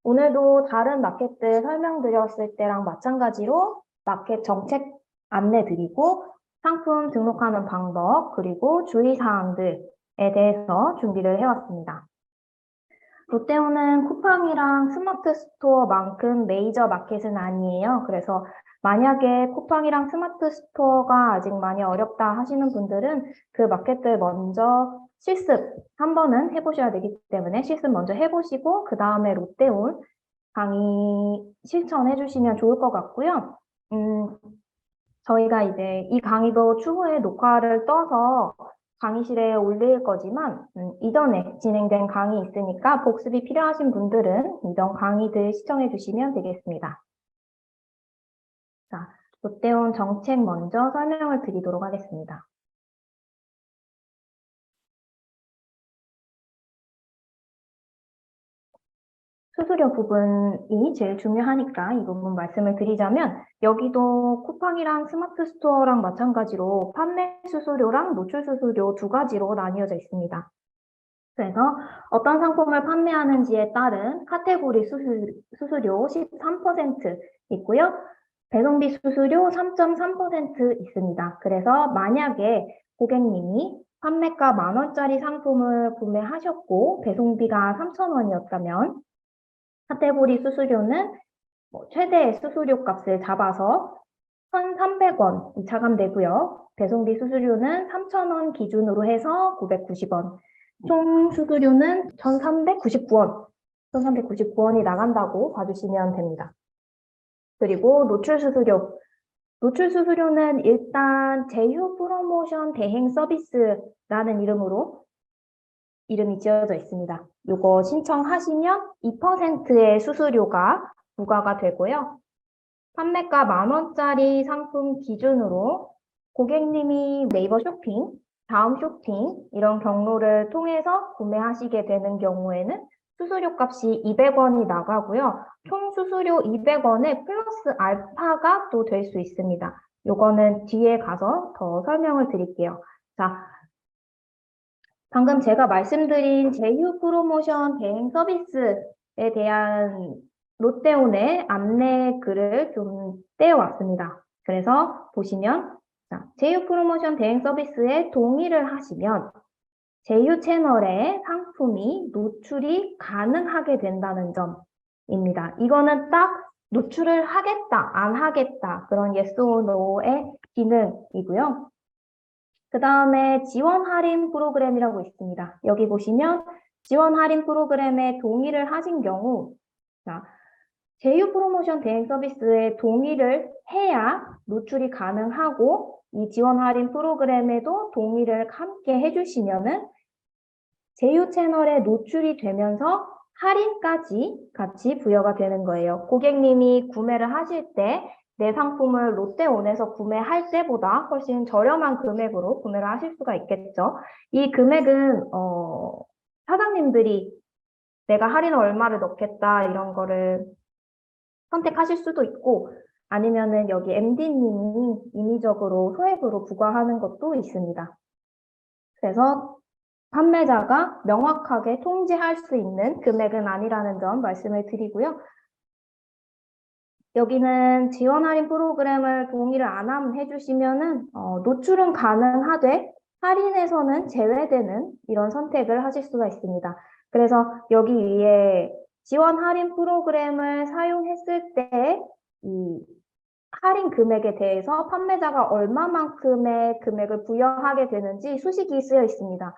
오늘도 다른 마켓들 설명드렸을 때랑 마찬가지로 마켓 정책 안내 드리고 상품 등록하는 방법 그리고 주의사항들에 대해서 준비를 해왔습니다. 롯데온은 쿠팡이랑 스마트 스토어만큼 메이저 마켓은 아니에요. 그래서 만약에 쿠팡이랑 스마트 스토어가 아직 많이 어렵다 하시는 분들은 그 마켓들 먼저 실습 한 번은 해보셔야 되기 때문에 실습 먼저 해보시고 그 다음에 롯데온 강의 실천해 주시면 좋을 것 같고요. 저희가 이제 이 강의도 추후에 녹화를 떠서 강의실에 올릴 거지만 이전에 진행된 강의 있으니까 복습이 필요하신 분들은 이전 강의들 시청해 주시면 되겠습니다. 자, 롯데온 정책 먼저 설명을 드리도록 하겠습니다. 수수료 부분이 제일 중요하니까 이 부분 말씀을 드리자면 여기도 쿠팡이랑 스마트 스토어랑 마찬가지로 판매 수수료랑 노출 수수료 두 가지로 나뉘어져 있습니다. 그래서 어떤 상품을 판매하는지에 따른 카테고리 수수료 13% 있고요. 배송비 수수료 3.3% 있습니다. 그래서 만약에 고객님이 판매가 10,000원짜리 상품을 구매하셨고 배송비가 3,000원이었다면 카테고리 수수료는 최대 수수료 값을 잡아서 1,300원 차감되고요. 배송비 수수료는 3,000원 기준으로 해서 990원. 총 수수료는 1,399원이 나간다고 봐주시면 됩니다. 그리고 노출 수수료. 노출 수수료는 일단 제휴 프로모션 대행 서비스라는 이름이 지어져 있습니다. 요거 신청하시면 2%의 수수료가 부과가 되고요. 판매가 10,000원짜리 상품 기준으로 고객님이 네이버 쇼핑, 다음 쇼핑 이런 경로를 통해서 구매하시게 되는 경우에는 수수료 값이 200원이 나가고요. 총 수수료 200원에 플러스 알파가 또 될 수 있습니다. 요거는 뒤에 가서 더 설명을 드릴게요. 자, 방금 제가 말씀드린 제휴 프로모션 대행 서비스에 대한 롯데온의 안내 글을 좀 떼어왔습니다. 그래서 보시면 제휴 프로모션 대행 서비스에 동의를 하시면 제휴 채널에 상품이 노출이 가능하게 된다는 점입니다. 이거는 딱 노출을 하겠다, 안 하겠다 그런 yes or no의 기능이고요. 그 다음에 지원 할인 프로그램이라고 있습니다. 여기 보시면 지원 할인 프로그램에 동의를 하신 경우 제휴 프로모션 대행 서비스에 동의를 해야 노출이 가능하고 이 지원 할인 프로그램에도 동의를 함께 해주시면은 제휴 채널에 노출이 되면서 할인까지 같이 부여가 되는 거예요. 고객님이 구매를 하실 때 내 상품을 롯데온에서 구매할 때보다 훨씬 저렴한 금액으로 구매를 하실 수가 있겠죠. 이 금액은 사장님들이 내가 할인을 얼마를 넣겠다 이런 거를 선택하실 수도 있고 아니면은 여기 MD님이 임의적으로 소액으로 부과하는 것도 있습니다. 그래서 판매자가 명확하게 통제할 수 있는 금액은 아니라는 점 말씀을 드리고요. 여기는 지원 할인 프로그램을 동의를 안 해주시면은 노출은 가능하되 할인에서는 제외되는 이런 선택을 하실 수가 있습니다. 그래서 여기 위에 지원 할인 프로그램을 사용했을 때 이 할인 금액에 대해서 판매자가 얼마만큼의 금액을 부여하게 되는지 수식이 쓰여 있습니다.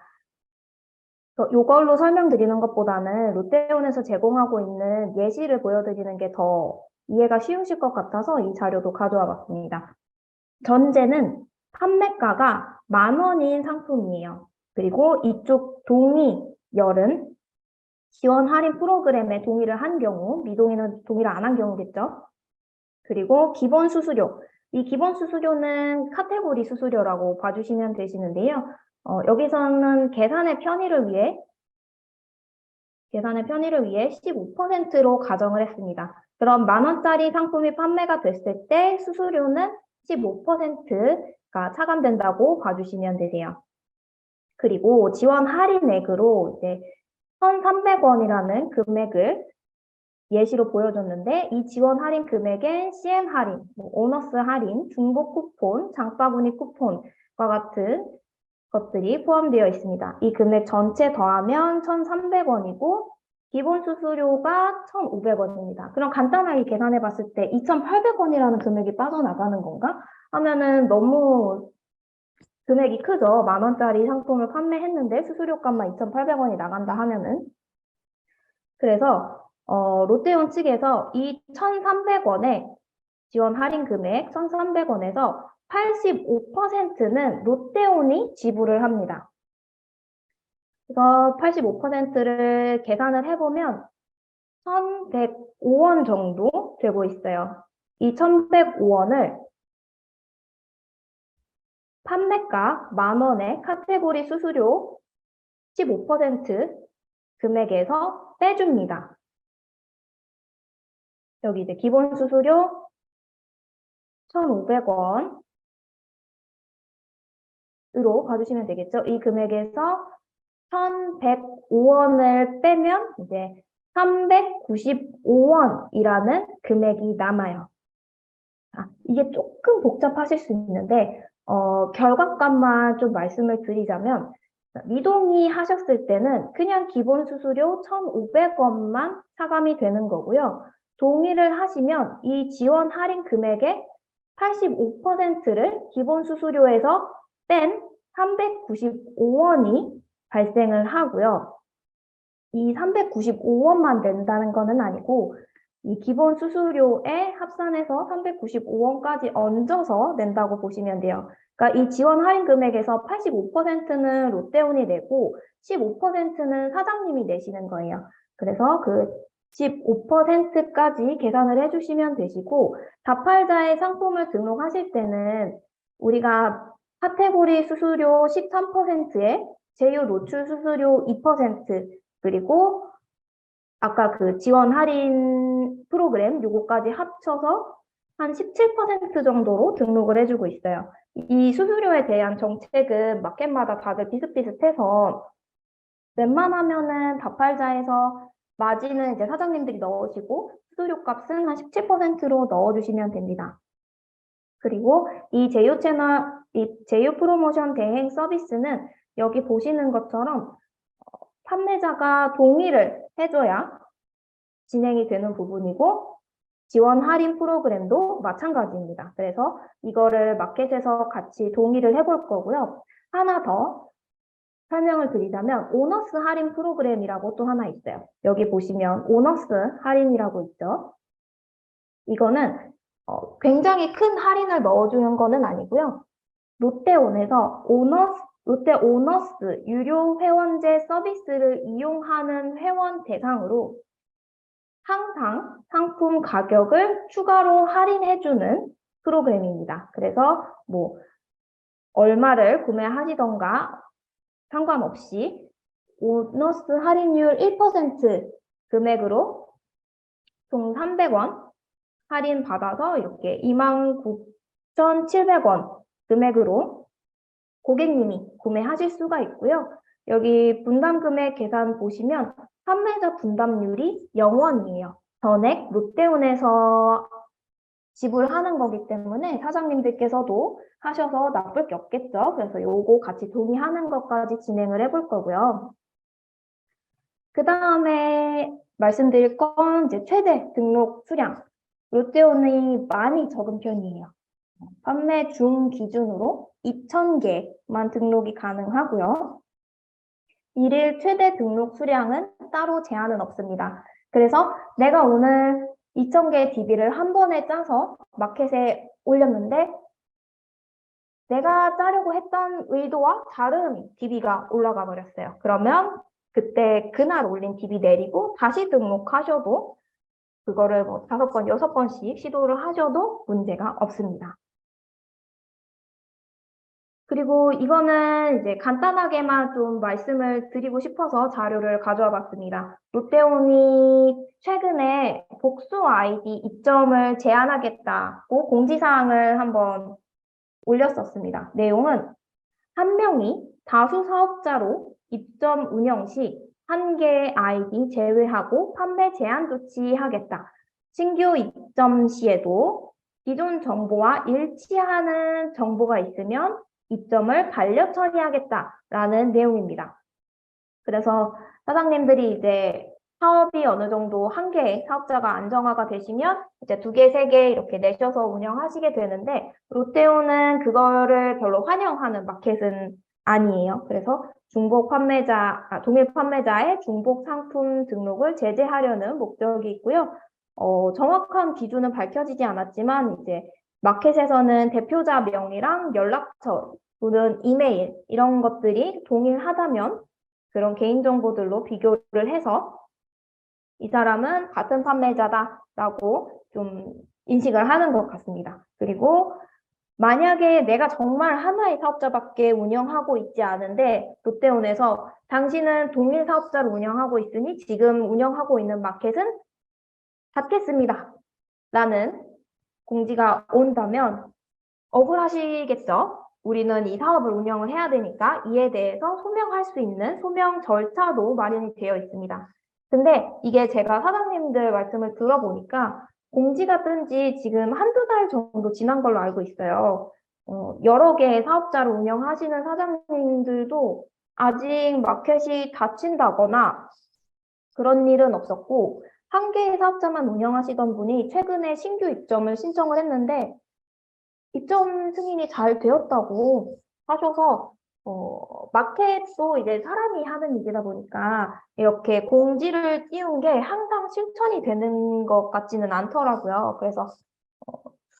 이걸로 설명드리는 것보다는 롯데온에서 제공하고 있는 예시를 보여드리는 게 더 이해가 쉬우실 것 같아서 이 자료도 가져와 봤습니다. 전제는 판매가가 10,000원인 상품이에요. 그리고 이쪽 동의열은 지원 할인 프로그램에 동의를 한 경우, 미동의는 동의를 안 한 경우겠죠. 그리고 기본 수수료. 이 기본 수수료는 카테고리 수수료라고 봐주시면 되시는데요. 여기서는 계산의 편의를 위해 15%로 가정을 했습니다. 그럼 10,000원짜리 상품이 판매가 됐을 때 수수료는 15%가 차감된다고 봐주시면 되세요. 그리고 지원 할인액으로 이제 1,300원이라는 금액을 예시로 보여줬는데 이 지원 할인 금액에 CM 할인, 오너스 할인, 중복 쿠폰, 장바구니 쿠폰과 같은 것들이 포함되어 있습니다. 이 금액 전체 더하면 1,300원이고 기본 수수료가 1,500원입니다. 그럼 간단하게 계산해 봤을 때 2,800원이라는 금액이 빠져나가는 건가? 하면은 너무 금액이 크죠. 10,000원짜리 상품을 판매했는데 수수료값만 2,800원이 나간다 하면은. 그래서 롯데온 측에서 이 1,300원의 지원 할인 금액 1,300원에서 85%는 롯데온이 지불을 합니다. 그래서 85%를 계산을 해보면 1,105원 정도 되고 있어요. 이 1,105원을 판매가 10,000원의 카테고리 수수료 15% 금액에서 빼줍니다. 여기 이제 기본 수수료 1,500원으로 봐주시면 되겠죠. 이 금액에서 1,105원을 빼면 이제 395원이라는 금액이 남아요. 이게 조금 복잡하실 수 있는데 결과값만 좀 말씀을 드리자면 미동의 하셨을 때는 그냥 기본 수수료 1,500원만 차감이 되는 거고요. 동의를 하시면 이 지원 할인 금액의 85%를 기본 수수료에서 뺀 395원이 발생을 하고요. 이 395원만 낸다는 것은 아니고 이 기본 수수료에 합산해서 395원까지 얹어서 낸다고 보시면 돼요. 그러니까 이 지원 할인 금액에서 85%는 롯데온이 내고 15%는 사장님이 내시는 거예요. 그래서 그 15%까지 계산을 해주시면 되시고 다팔자의 상품을 등록하실 때는 우리가 카테고리 수수료 13%에 제휴 노출 수수료 2% 그리고 아까 그 지원 할인 프로그램 요거까지 합쳐서 한 17% 정도로 등록을 해주고 있어요. 이 수수료에 대한 정책은 마켓마다 다들 비슷비슷해서 웬만하면은 다팔자에서 마진은 이제 사장님들이 넣으시고 수수료 값은 한 17%로 넣어주시면 됩니다. 그리고 이 제휴 채널, 이 제휴 프로모션 대행 서비스는 여기 보시는 것처럼 판매자가 동의를 해줘야 진행이 되는 부분이고 지원 할인 프로그램도 마찬가지입니다. 그래서 이거를 마켓에서 같이 동의를 해볼 거고요. 하나 더 설명을 드리자면 오너스 할인 프로그램이라고 또 하나 있어요. 여기 보시면 오너스 할인이라고 있죠. 이거는 굉장히 큰 할인을 넣어주는 거는 아니고요. 롯데온에서 롯데 오너스 유료 회원제 서비스를 이용하는 회원 대상으로 항상 상품 가격을 추가로 할인해주는 프로그램입니다. 그래서 뭐 얼마를 구매하시던가 상관없이 오너스 할인율 1% 금액으로 총 300원 할인 받아서 이렇게 29,700원 금액으로 고객님이 구매하실 수가 있고요. 여기 분담 금액 계산 보시면 판매자 분담률이 0원이에요. 전액 롯데온에서 지불하는 거기 때문에 사장님들께서도 하셔서 나쁠 게 없겠죠. 그래서 요거 같이 동의하는 것까지 진행을 해볼 거고요. 그 다음에 말씀드릴 건 이제 최대 등록 수량. 롯데온이 많이 적은 편이에요. 판매 중 기준으로 2,000개만 등록이 가능하고요. 일일 최대 등록 수량은 따로 제한은 없습니다. 그래서 내가 오늘 2,000개의 DB를 한 번에 짜서 마켓에 올렸는데 내가 짜려고 했던 의도와 다른 DB가 올라가 버렸어요. 그러면 그때 그날 올린 DB 내리고 다시 등록하셔도 그거를 뭐 5번, 6번씩 시도를 하셔도 문제가 없습니다. 그리고 이거는 이제 간단하게만 좀 말씀을 드리고 싶어서 자료를 가져와 봤습니다. 롯데온이 최근에 복수 아이디 입점을 제한하겠다고 공지사항을 한번 올렸었습니다. 내용은 한 명이 다수 사업자로 입점 운영 시 한 개의 아이디 제외하고 판매 제한 조치하겠다. 신규 입점 시에도 기존 정보와 일치하는 정보가 있으면 입점을 반려 처리하겠다라는 내용입니다. 그래서 사장님들이 이제 사업이 어느 정도 한 개의 사업자가 안정화가 되시면 이제 2개, 3개 이렇게 내셔서 운영하시게 되는데 롯데온은 그거를 별로 환영하는 마켓은 아니에요. 그래서 동일 판매자의 중복 상품 등록을 제재하려는 목적이 있고요. 정확한 기준은 밝혀지지 않았지만 이제 마켓에서는 대표자 명의랑 연락처 또는 이메일 이런 것들이 동일하다면 그런 개인정보들로 비교를 해서 이 사람은 같은 판매자다라고 좀 인식을 하는 것 같습니다. 그리고 만약에 내가 정말 하나의 사업자밖에 운영하고 있지 않은데 롯데온에서 당신은 동일 사업자를 운영하고 있으니 지금 운영하고 있는 마켓은 닫겠습니다. 라는 공지가 온다면 억울하시겠죠? 우리는 이 사업을 운영을 해야 되니까 이에 대해서 소명할 수 있는 소명 절차도 마련이 되어 있습니다. 근데 이게 제가 사장님들 말씀을 들어보니까 공지가 뜬 지 지금 1~2달 정도 지난 걸로 알고 있어요. 여러 개의 사업자를 운영하시는 사장님들도 아직 마켓이 닫힌다거나 그런 일은 없었고 한 개의 사업자만 운영하시던 분이 최근에 신규 입점을 신청을 했는데 입점 승인이 잘 되었다고 하셔서 마켓도 이제 사람이 하는 일이다 보니까 이렇게 공지를 띄운 게 항상 실천이 되는 것 같지는 않더라고요. 그래서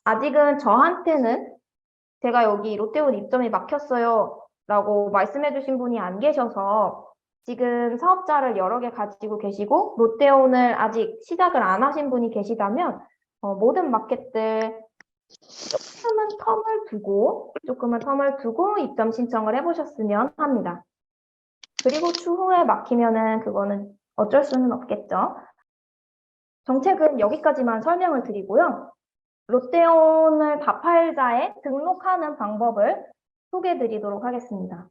아직은 저한테는 제가 여기 롯데온 입점이 막혔어요 라고 말씀해 주신 분이 안 계셔서 지금 사업자를 여러 개 가지고 계시고 롯데온을 아직 시작을 안 하신 분이 계시다면 모든 마켓들 조금은 텀을 두고 입점 신청을 해보셨으면 합니다. 그리고 추후에 막히면은 그거는 어쩔 수는 없겠죠. 정책은 여기까지만 설명을 드리고요. 롯데온을 다팔자에 등록하는 방법을 소개해 드리도록 하겠습니다.